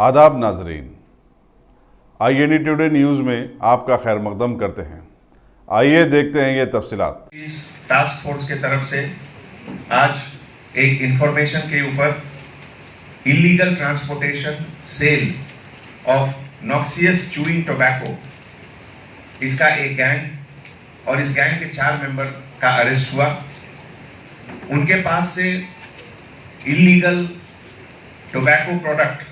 आदाब नाजरीन, INE today news में आपका खैर मकदम करते हैं। आइए देखते हैं ये तफसीलात। इस टास्क फोर्स के तरफ से आज एक इंफॉर्मेशन के ऊपर illegal transportation sale of noxious chewing tobacco, इसका एक गैंग और इस गैंग के 4 मेंबर का अरेस्ट हुआ। उनके पास से illegal tobacco product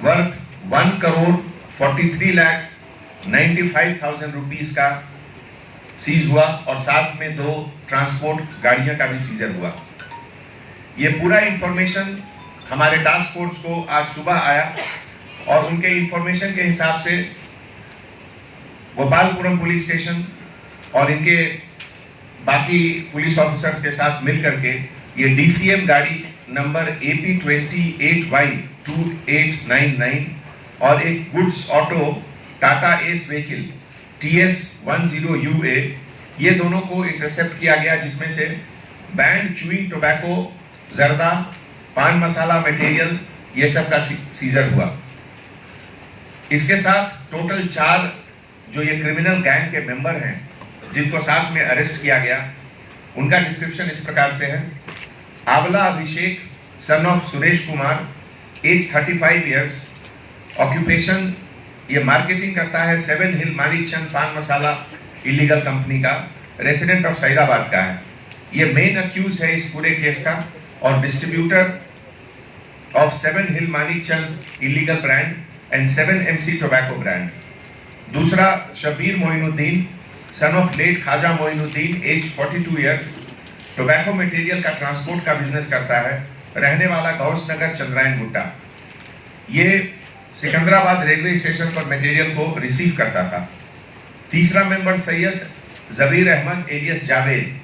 worth 1,43,95,000 rupees का सीज हुआ और साथ में 2 ट्रांसपोर्ट गाड़ियां का भी सीजर हुआ। ये पूरा इंफॉर्मेशन हमारे टास्क फोर्स को आज सुबह आया और उनके इंफॉर्मेशन के हिसाब से गोपालपुरम पुलिस स्टेशन और इनके बाकी पुलिस ऑफिसर्स के साथ मिलकर के ये DCM गाड़ी नंबर AP28Y2899 और एक goods auto Tata S vehicle TS10UA, ये दोनों को इंटरसेप्ट किया गया, जिसमें से बैंड चूइंग टोबैको, जर्दा, पान मसाला मटेरियल, ये सब का सीजर हुआ। इसके साथ टोटल 4 जो ये क्रिमिनल गैंग के मेंबर हैं जिनको साथ में अरेस्ट किया गया, उनका डिस्क्रिप्शन इस प्रकार से है। आंवला Abhishek son of Suresh Kumar, age 35 years, occupation ये मार्केटिंग करता है 7 हिल मानिकचंद पान मसाला इलीगल कंपनी का, रेसिडेंट ऑफ सैदाबाद का है। ये मेन अक्यूज है इस पूरे केस का और distributor of 7 Hill Manikchand illegal brand and 7 MC tobacco brand. दूसरा Shabbir Moinuddin son of late Khaja Moinuddin, age 42 years, tobacco material का ट्रांसपोर्ट का बिजनेस करता है, रहने वाला गौस नगर चंद्रायन गुट्टा। ये सिकंदराबाद रेलवे स्टेशन पर मटेरियल को रिसीव करता था। तीसरा member Syed Jabir Ahmed alias Javed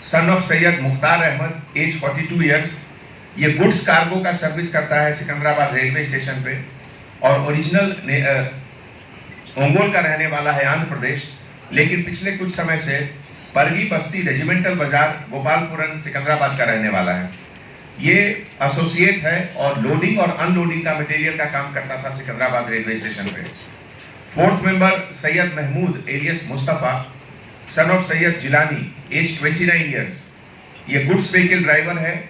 son of Syed Mukhtar Ahmed, age 42 years, ये गुड्स कार्गो का सर्विस करता है सिकंदराबाद रेलवे स्टेशन पे और ओरिजिनल ओंगोल का रहने वाला है आंध्र प्रदेश, लेकिन पिछले कुछ समय से परगी बस्ती रेजिमेंटल बाजार गोपालपुरम सिकंदराबाद का रहने वाला है। ये एसोसिएट है और लोडिंग और अनलोडिंग का मटेरियल का काम करता था सिकंदराबाद रेलवे स्टेशन पे। Fourth member Syed Mahmood alias Mustafa son of Syed Jilani, age 29 years, ये गुड्स व्हीकल ड्राइवर है,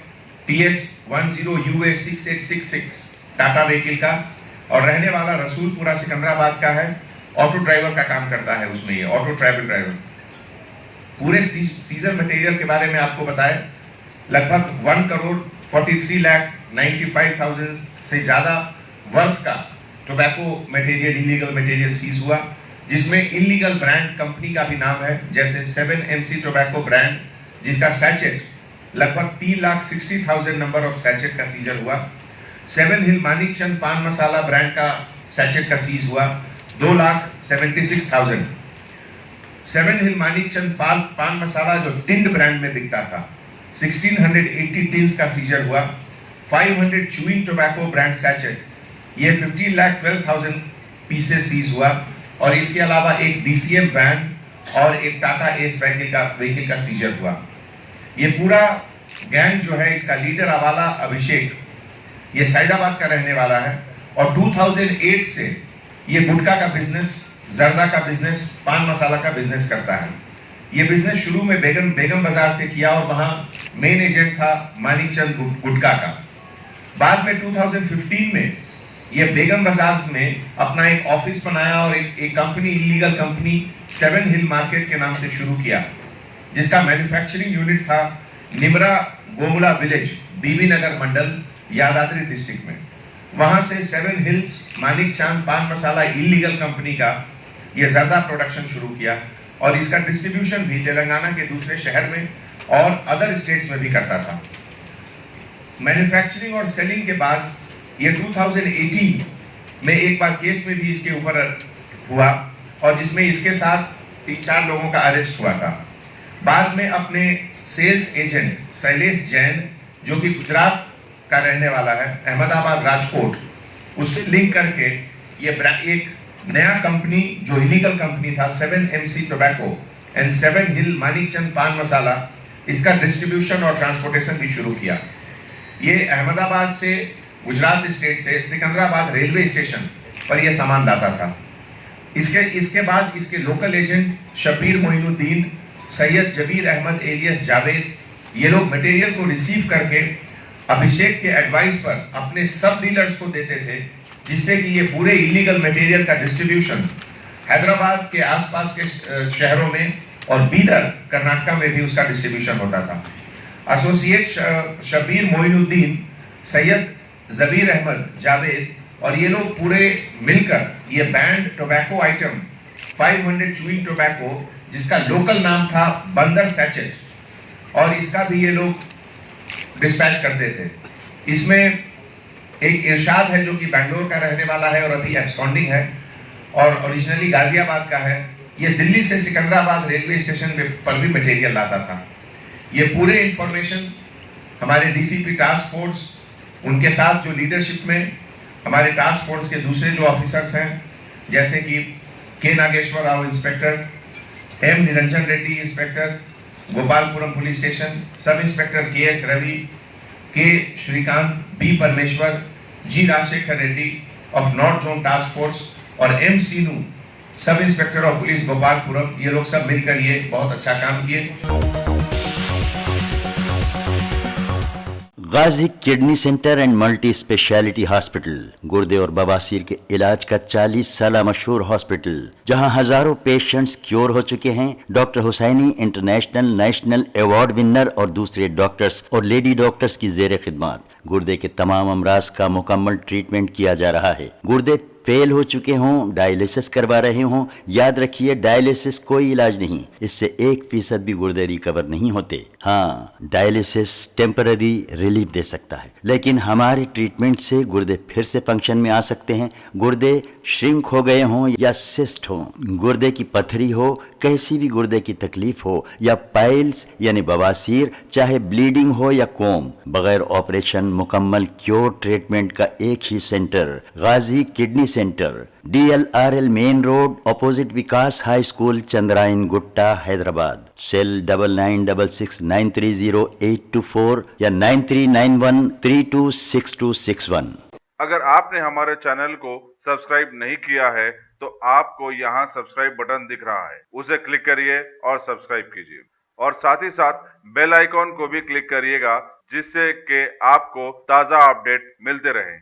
TS10UA 6866 टाटा व्हीकल का और रहने वाला रसूलपुरा सिकंदराबाद का है। ऑटो ड्राइवर का काम करता है उसमें, ये ऑटो ट्रैवल ड्राइवर। पूरे सीजर मटेरियल के बारे में आपको बताएं, लगभग 1,43,95,000 से ज्यादा वर्थ का tobacco material, illegal material seize हुआ, जिसमें इलीगल ब्रांड कंपनी का भी नाम है, जैसे 7 MC टोबैको ब्रांड, जिसका सैचेट लगभग 3,60,000 नंबर ऑफ सैचेट का सीजर हुआ। 7 हिल मानिकचंद पान मसाला ब्रांड का सैचेट का सीज हुआ 2,76,000। 7 हिल मानिकचंद पान मसाला जो टिंड ब्रांड में बिकता था, 1680 टिन्स का सीजर हुआ। 500 चूइंग टोबैको ब्रांड सैचेट, ये 15,12,000 पीसेस सीज हुआ और इसके अलावा एक DCM वैन और एक टाटा एस व्हीकल का सीजर हुआ। ये पूरा गैंग जो है, इसका लीडर आंवला अभिषेक, ये सैदाबाद का रहने वाला है और 2008 से ये गुटखा का बिजनेस, जर्दा का बिजनेस, पान मसाला का बिजनेस करता है। ये बिजनेस शुरू में बेगम बाजार से किया और वहां मेन एजेंट था मानिकचंद गुटखा का। बाद में 2015 में ये बेगम बाजार में अपना एक ऑफिस बनाया और एक कंपनी, इलीगल कंपनी 7 हिल मार्केट के नाम से शुरू किया, जिसका मैन्युफैक्चरिंग यूनिट था निमरा गोमुला विलेज, बीबी नगर मंडल, यादाद्री डिस्ट्रिक्ट में। वहां से 7 हिल्स मानिकचंद पान मसाला इलीगल कंपनी का ये ज्यादा प्रोडक्शन शुरू किया और इसका डिस्ट्रीब्यूशन भी तेलंगाना के दूसरे शहर में और अदर स्टेट्स में भी करता था। मैन्युफैक्चरिंग और सेलिंग के बाद ये 2018 में एक बार केस में भी इसके ऊपर हुआ और जिसमें इसके साथ 3-4 लोगों का अरेस्ट हुआ था। बाद में अपने सेल्स एजेंट शैलेश जैन, जो कि गुजरात का रहने वाला है, अहमदाबाद राजकोट, उससे लिंक करके ये एक नया कंपनी जो इलीगल कंपनी था 7 MC tobacco and 7 Hill Manikchand पान मसाला, इसका डिस्ट्रीब्यूशन और ट्रांसपोर्टेशन भी शुरू किया। ये अहमदाबाद से गुजरात स्टेट से सिकंदराबाद रेलवे स्टेशन पर यह सामान लाता था। इसके बाद इसके local agent Shabbir Moinuddin, Syed Jabir Ahmed alias Javed, ये लोग मटेरियल को रिसीव करके अभिषेक के एडवाइस पर अपने सब डीलर्स को देते थे, जिससे कि ये पूरे इलीगल मटेरियल का डिस्ट्रीब्यूशन हैदराबाद के आसपास के शहरों में और बीदर कर्नाटका में भी उसका डिस्ट्रीब्यूशन होता था। एसोसिएट शबीर मोइनुद्दीन, सैयद जबीर अहमद जावेद और ये लोग पूरे मिलकर ये band tobacco item 500 chewing tobacco, जिसका लोकल नाम था बंदर सैचेट, और इसका भी ये लोग डिस्पैच करते थे। इसमें एक इरशाद है जो कि बेंगलोर का रहने वाला है और अभी एब्सकॉन्डिंग है और ओरिजिनली गाजियाबाद का है। ये दिल्ली से सिकंदराबाद रेलवे स्टेशन पर भी मटेरियल लाता था। ये पूरे इंफॉर्मेशन हमारे डीसीपी टास्क फोर्स, उनके साथ जो लीडरशिप में हमारे टास्क फोर्स के दूसरे जो ऑफिसर्स हैं, जैसे कि K Nageswara Rao inspector, M Niranjan Reddy inspector Gopalapuram police station, sub inspector K S Ravi, K Srikanth, B Parameshwar, G Rajasekhar Reddy of north zone task force और M Seenu sub inspector of police Gopalapuram, ये लोग सब मिलकर ये बहुत अच्छा काम किए। Ghazi kidney centre and multi speciality hospital, गुर्दे और बवासीर के इलाज का 40 साल मशहूर हॉस्पिटल, जहां हजारों पेशेंट्स क्योर हो चुके हैं। Doctor Husaini international national award winner और दूसरे डॉक्टर्स और लेडी डॉक्टर्स की जेर खिदमत गुर्दे के तमाम अमराज का मुकम्मल ट्रीटमेंट किया जा रहा है। गुर्दे फेल हो चुके हों, डायलिसिस करवा रहे हों, याद रखिए डायलिसिस कोई इलाज नहीं, इससे 1% भी गुर्दे रिकवर नहीं होते। हाँ, डायलिसिस टेम्पररी रिलीफ दे सकता है, लेकिन हमारे ट्रीटमेंट से गुर्दे फिर से फंक्शन में आ सकते हैं। गुर्दे श्रिंक हो गए हों या सिस्ट हो, गुर्दे की पथरी हो, कैसी भी गुर्दे की तकलीफ हो या पाइल्स यानी बवासीर, चाहे ब्लीडिंग हो या कोम, बगैर ऑपरेशन मुकम्मल क्योर ट्रीटमेंट का एक ही centre, Ghazi kidney centre, DLRL main road, opposite Vikas high school, Chandrayangutta, Hyderabad. Cell 9966930824 या 9391326261। अगर आपने हमारे चैनल को सब्सक्राइब नहीं किया है तो आपको यहाँ सब्सक्राइब बटन दिख रहा है, उसे क्लिक करिए और सब्सक्राइब कीजिए और साथ ही साथ बेल आइकॉन को भी क्लिक करिएगा, जिससे कि आपको ताज़ा अपडेट मिलते रहें।